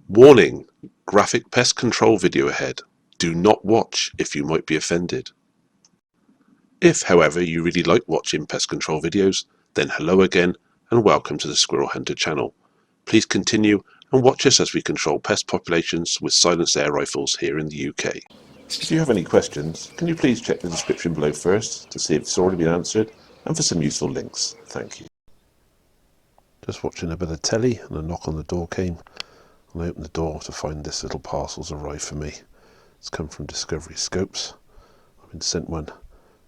Warning! Graphic pest control video ahead. Do not watch if you might be offended. If, however, you really like watching pest control videos, then hello again and welcome to the Squirrel Hunter channel. Please continue and watch us as we control pest populations with silenced air rifles here in the UK. If you have any questions, can you please check the description below first to see if it's already been answered and for some useful links. Thank you. Just watching a bit of telly and a knock on the door came. I opened the door to find this little parcel's arrived for me. It's come from Discovery Scopes. I've been sent one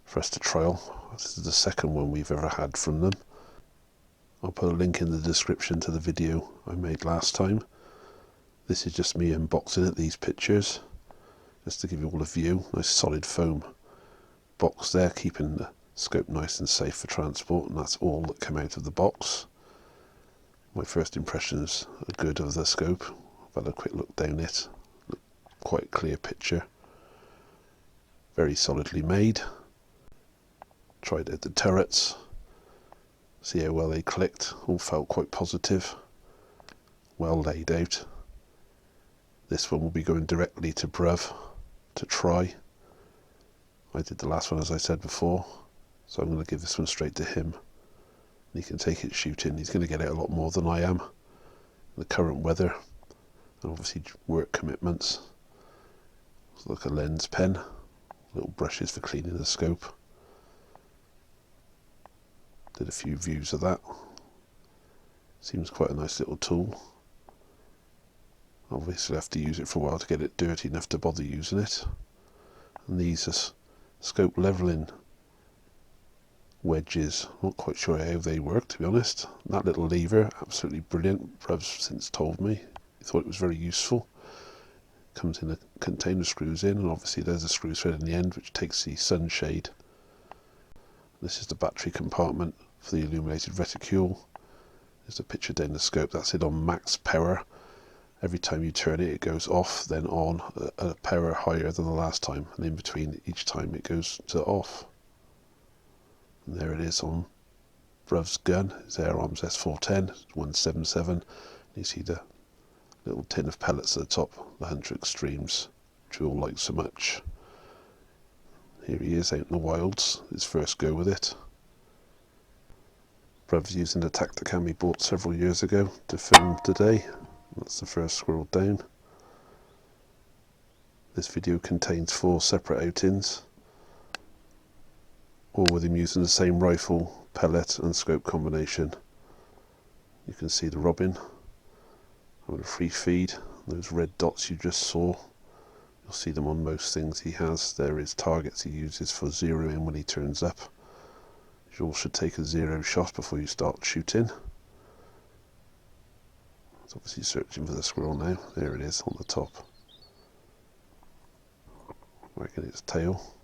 for us to trial. This is the second one we've ever had from them. I'll put a link in the description to the video I made last time. This is just me unboxing it, these pictures, just to give you all a view. Nice solid foam box there, keeping the scope nice and safe for transport, and that's all that came out of the box. My first impressions are good of the scope. I've had a quick look down it. Quite clear picture. Very solidly made. Tried out the turrets. See how well they clicked. All felt quite positive. Well laid out. This one will be going directly to Bruv to try. I did the last one as I said before, so I'm going to give this one straight to him. He can take it shooting. He's going to get out a lot more than I am. The current weather and obviously work commitments. It's like a lens pen, little brushes for cleaning the scope. Did a few views of that. Seems quite a nice little tool. Obviously I have to use it for a while to get it dirty enough to bother using it. And these are scope levelling wedges. Not quite sure how they work, to be honest. That little lever, absolutely brilliant. Bruv's since told me he thought it was very useful. Comes in a container, screws in, and obviously there's a screw thread in the end which takes the sunshade. This is the battery compartment for the illuminated reticule. There's a picture down the scope. That's it on max power. Every time you turn it, it goes off, then on, a power higher than the last time, and in between each time it goes to off. And there it is on Bruv's gun, his Air Arms S410, 177. You see the little tin of pellets at the top, the Hunter Extremes, which we all like so much. Here he is out in the wilds, his first go with it. Bruv's using the Tacticam he bought several years ago to film today. That's the first squirrel down. This video contains 4 separate outings, all with him using the same rifle, pellet and scope combination. You can see the robin having a free feed. Those red dots you just saw, you'll see them on most things he has. There is targets he uses for zeroing when he turns up. You all should take a 0 shot before you start shooting. It's obviously searching for the squirrel now. There it is on the top. Working its tail.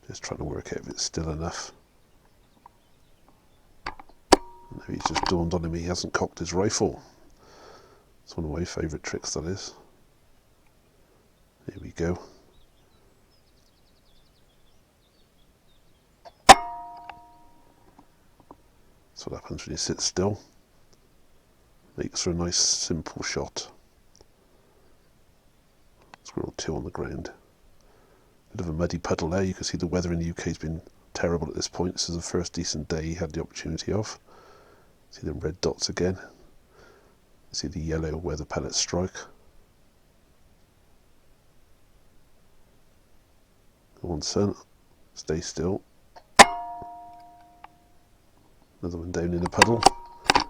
Just trying to work out if it's still enough. Now he's just dawned on him he hasn't cocked his rifle. It's one of my favourite tricks, that is. Here we go. That's what happens when you sit still. Makes for a nice simple shot. Squirrel 2 on the ground. Bit of a muddy puddle there. You can see the weather in the UK has been terrible at this point. This is the first decent day he had the opportunity of. See the red dots again. You see the yellow where the pellets strike. Go on, son. Stay still. Another one down in a puddle. I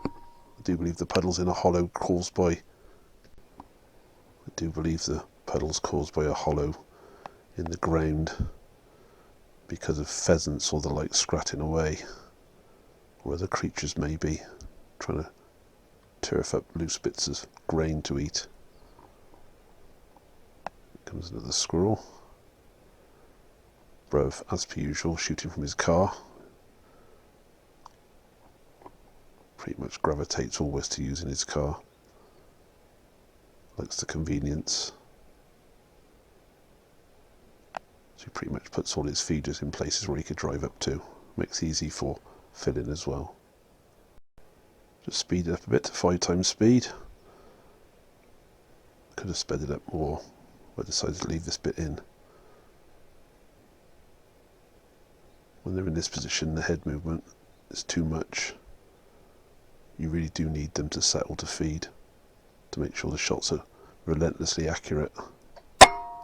do believe the puddle's in a hollow caused by... a hollow in the ground because of pheasants or the like scratching away, or other creatures maybe trying to turf up loose bits of grain to eat. Comes another squirrel. Bruv, as per usual, shooting from his car. Pretty much gravitates always to using his car. Likes the convenience. So he pretty much puts all his feeders in places where he could drive up to. Makes it easy for filling as well. Just speed it up a bit to 5 times speed. Could have sped it up more, but I decided to leave this bit in. When they're in this position, the head movement is too much. You really do need them to settle to feed, to make sure the shots are relentlessly accurate,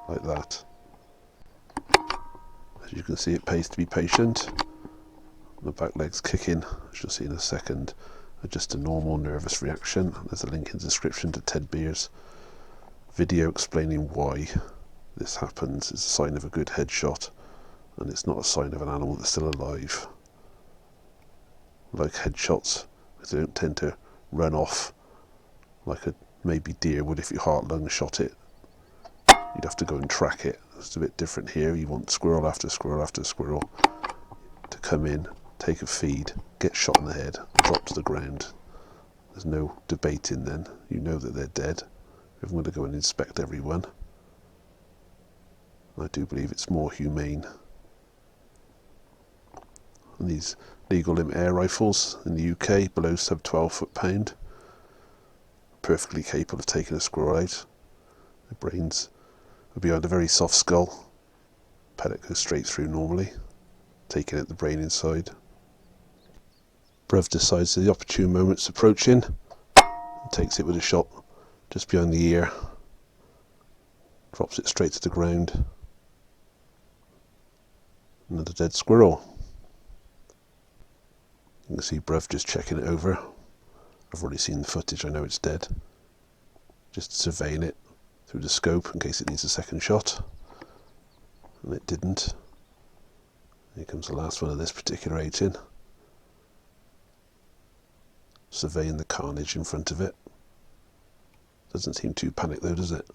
like that. As you can see, it pays to be patient. The back leg's kicking, as you'll see in a second, are just a normal nervous reaction. There's a link in the description to Ted Beer's video explaining why this happens. It's a sign of a good headshot, and it's not a sign of an animal that's still alive. Like headshots, they don't tend to run off like a maybe deer would if you heart lung shot it. You'd have to go and track it. It's a bit different here. You want squirrel after squirrel after squirrel to come in, take a feed, get shot in the head, drop to the ground. There's no debating then. You know that they're dead. I'm going to go and inspect everyone. I do believe it's more humane. And these legal limit air rifles in the UK, below sub 12 foot-pound, perfectly capable of taking a squirrel out. The brains are behind a very soft skull. Pellet goes straight through normally, taking out the brain inside. Bruv decides the opportune moment's approaching, and takes it with a shot just behind the ear, drops it straight to the ground. Another dead squirrel. You can see Bruv just checking it over. I've already seen the footage, I know it's dead. Just surveying it through the scope in case it needs a second shot. And it didn't. Here comes the last one of this particular outing. Surveying the carnage in front of it. Doesn't seem too panicked though, does it?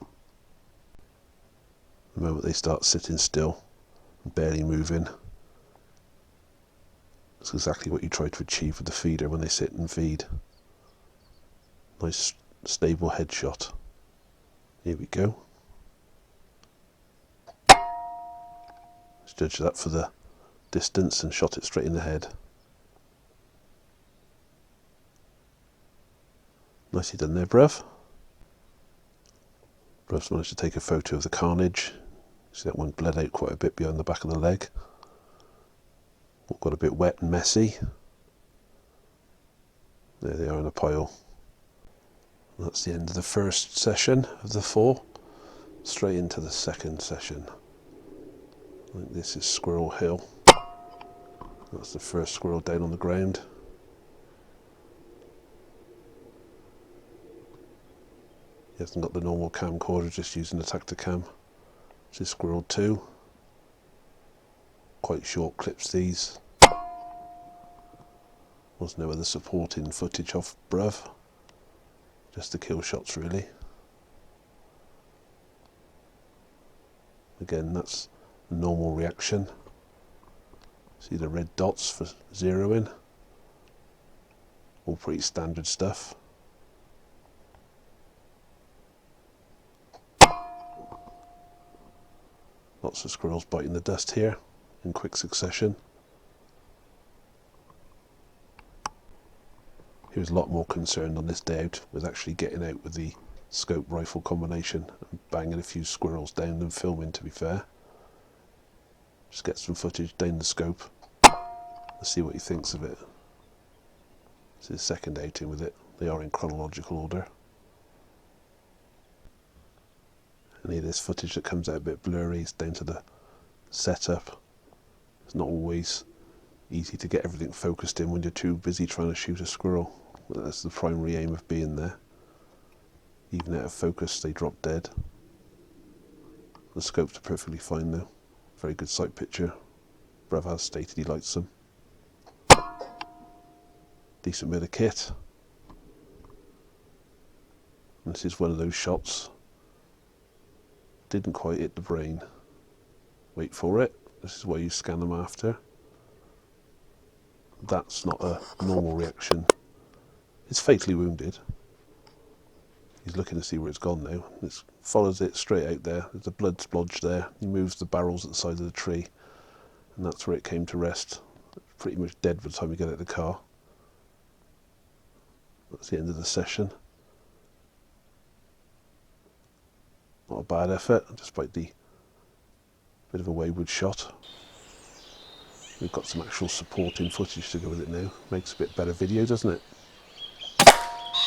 The moment they start sitting still, barely moving, that's exactly what you try to achieve with the feeder when they sit and feed. Nice stable headshot. Here we go. Let's judge that for the distance and shot it straight in the head. Nicely done there, Bruv. Bruv's managed to take a photo of the carnage. See that one bled out quite a bit behind the back of the leg. All got a bit wet and messy. There they are in a pile. That's the end of the first session of the 4. Straight into the second session. I think this is Squirrel Hill. That's the first squirrel down on the ground. He hasn't got the normal camcorder, just using the Tacticam. This is Squirrel 2. Quite short clips these. There's no other supporting footage of Bruv. Just the kill shots really. Again, that's a normal reaction. See the red dots for zeroing. All pretty standard stuff. Lots of squirrels biting the dust here in quick succession. He was a lot more concerned on this day out with actually getting out with the scope rifle combination and banging a few squirrels down than filming, to be fair. Just get some footage down the scope. Let's see what he thinks of it. It's his second outing with it. They are in chronological order. Any of this footage that comes out a bit blurry is down to the setup. It's not always easy to get everything focused in when you're too busy trying to shoot a squirrel. But that's the primary aim of being there. Even out of focus, they drop dead. The scopes are perfectly fine though. Very good sight picture. Bruv has stated he likes them. Decent bit of kit. And this is one of those shots. Didn't quite hit the brain. Wait for it. This is why you scan them after. That's not a normal reaction. It's fatally wounded. He's looking to see where it's gone now. It follows it straight out there. There's a blood splodge there. He moves the barrels at the side of the tree, and that's where it came to rest. It's pretty much dead by the time we get out of the car. That's the end of the session. Not a bad effort, despite the bit of a wayward shot. We've got some actual supporting footage to go with it now. Makes a bit better video, doesn't it?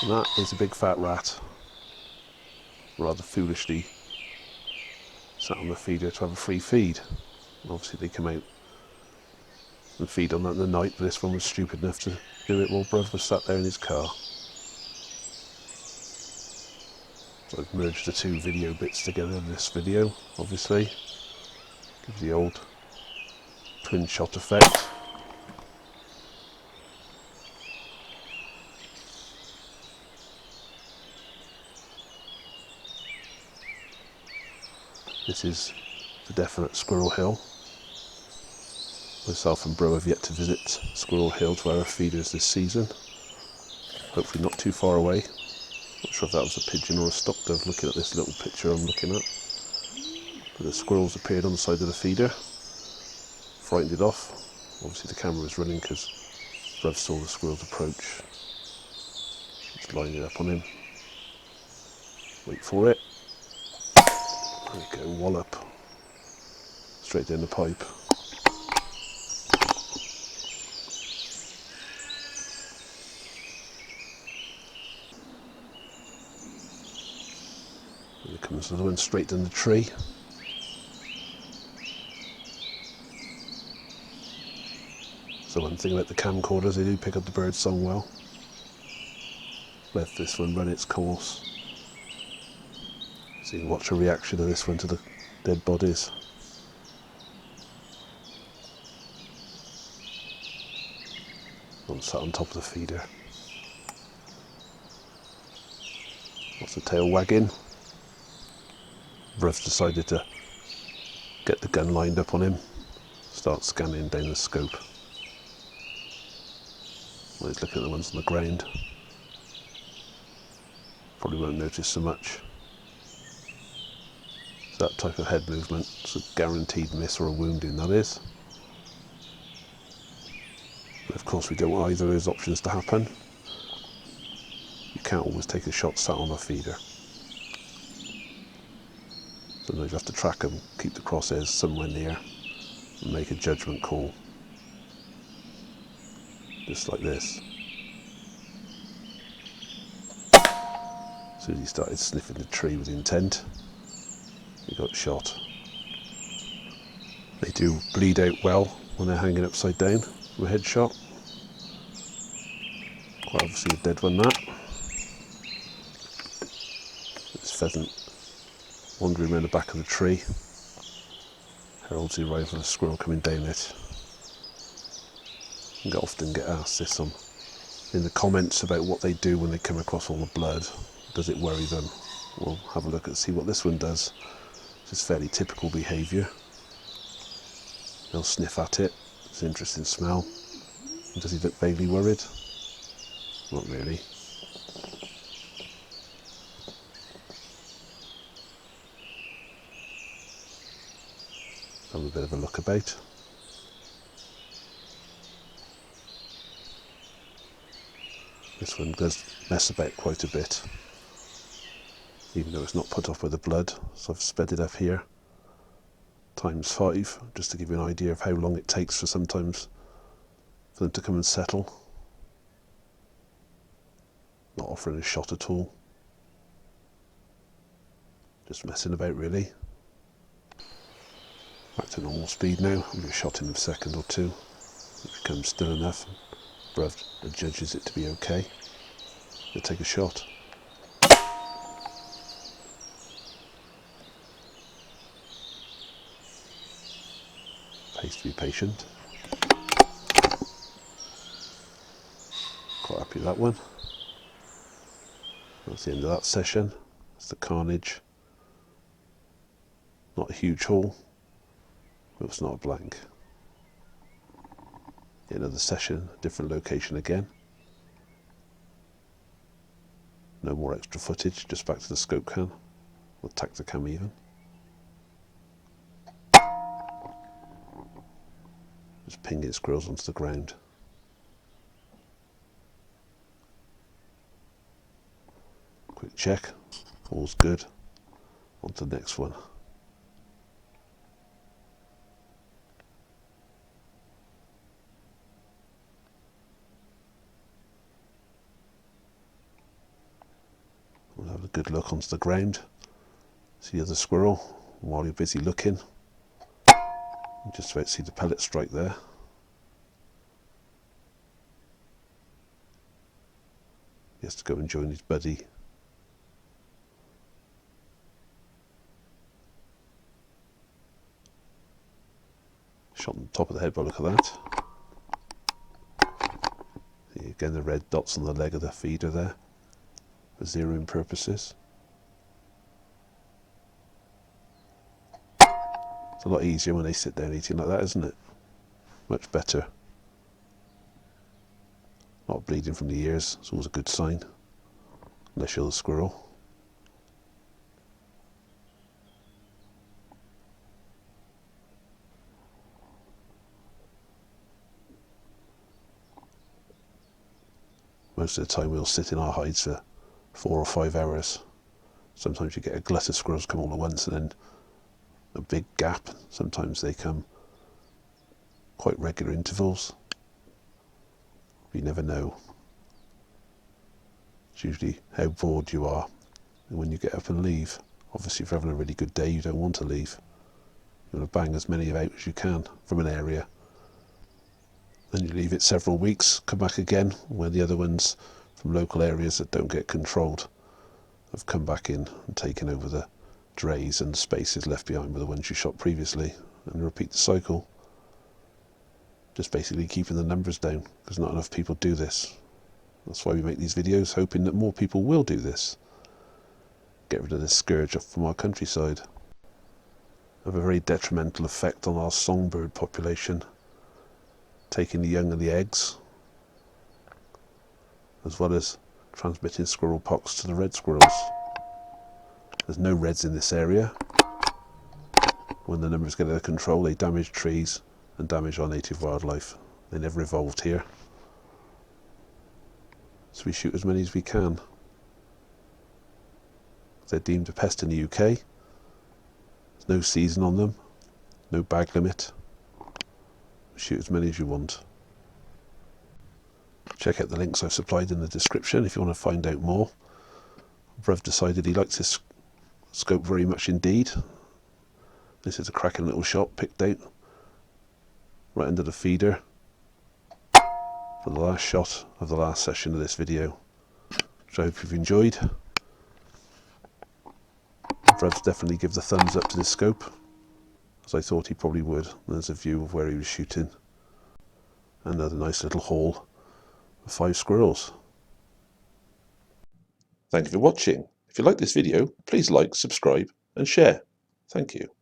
And that is a big fat rat. Rather foolishly sat on the feeder to have a free feed. Obviously they come out and feed on that in the night, but this one was stupid enough to do it while Bruv was sat there in his car. So I've merged the two video bits together in this video, obviously. Gives the old twin shot effect. This is the definite Squirrel Hill. Myself and Bro have yet to visit Squirrel Hill to our feeders this season. Hopefully not too far away. Not sure if that was a pigeon or a stock dove looking at this little picture I'm looking at. But the squirrels appeared on the side of the feeder. Frightened it off. Obviously the camera was running because Bruv saw the squirrels approach. Just lining it up on him. Wait for it. There we go, wallop. Straight down the pipe. There comes another one straight down the tree. So one thing about the camcorders, they do pick up the bird song well. Let this one run its course. So you can watch a reaction of this one to the dead bodies. One sat on top of the feeder. Lots of tail wagging. Bruv decided to get the gun lined up on him. Start scanning down the scope. Well, he's looking at the ones on the ground. Probably won't notice so much. It's that type of head movement. It's a guaranteed miss or a wounding, that is. But of course we don't want either of those options to happen. You can't always take a shot sat on a feeder. Sometimes you have to track them, keep the crosshairs somewhere near, and make a judgment call. Just like this. As soon as he started sniffing the tree with intent, he got shot. They do bleed out well when they're hanging upside down from a headshot. Quite obviously a dead one, that. This pheasant wandering around the back of the tree heralds the arrival of a squirrel coming down it. I often get asked this in the comments about what they do when they come across all the blood. Does it worry them? We'll have a look and see what this one does. It's fairly typical behaviour. They'll sniff at it. It's an interesting smell. And does he look vaguely worried? Not really. Have a bit of a look about. This one does mess about quite a bit, even though it's not put off by the blood. So I've sped it up here ×5, just to give you an idea of how long it takes for sometimes for them to come and settle. Not offering a shot at all. Just messing about really. Back to normal speed now. I'll give a shot in a second or two. If it becomes still enough, Bruv judges it to be okay, we'll take a shot. Pays to be patient. Quite happy with that one. That's the end of that session. That's the carnage. Not a huge haul, but it's not a blank. Another session, different location again. No more extra footage, just back to the scope cam, or Tacticam even. Just pinging squirrels onto the ground. Quick check, all's good. On to the next one. We'll have a good look onto the ground. See the other squirrel while you're busy looking. You just about to see the pellet strike there. He has to go and join his buddy. Shot on the top of the head by the look of that. See again the red dots on the leg of the feeder there for zeroing purposes. It's a lot easier when they sit down eating like that, isn't it? Much better. Not bleeding from the ears, it's always a good sign. Unless you're the squirrel. Most of the time we'll sit in our hides for 4 or 5 hours. Sometimes you get a glut of squirrels come all at once and then a big gap. Sometimes they come quite regular intervals. You never know. It's usually how bored you are and when you get up and leave. Obviously if you're having a really good day you don't want to leave. You want to bang as many out as you can from an area. Then you leave it several weeks, come back again when the other ones from local areas that don't get controlled have come back in and taken over the drays and the spaces left behind by the ones you shot previously, and repeat the cycle. Just basically keeping the numbers down because not enough people do this. That's why we make these videos, hoping that more people will do this. Get rid of this scourge from our countryside. Have a very detrimental effect on our songbird population, taking the young and the eggs, as well as transmitting squirrel pox to the red squirrels. There's no reds in this area. When the numbers get out of control, they damage trees and damage our native wildlife. They never evolved here. So we shoot as many as we can. They're deemed a pest in the UK. There's no season on them, no bag limit. Shoot as many as you want. Check out the links I've supplied in the description if you want to find out more. Bruv decided he likes this scope very much indeed. This is a cracking little shot picked out right under the feeder for the last shot of the last session of this video, which I hope you've enjoyed. Bruv's definitely give the thumbs up to this scope, as I thought he probably would. There's a view of where he was shooting. Another nice little haul of 5 squirrels. Thank you for watching. If you like this video, please like, subscribe and share. Thank you.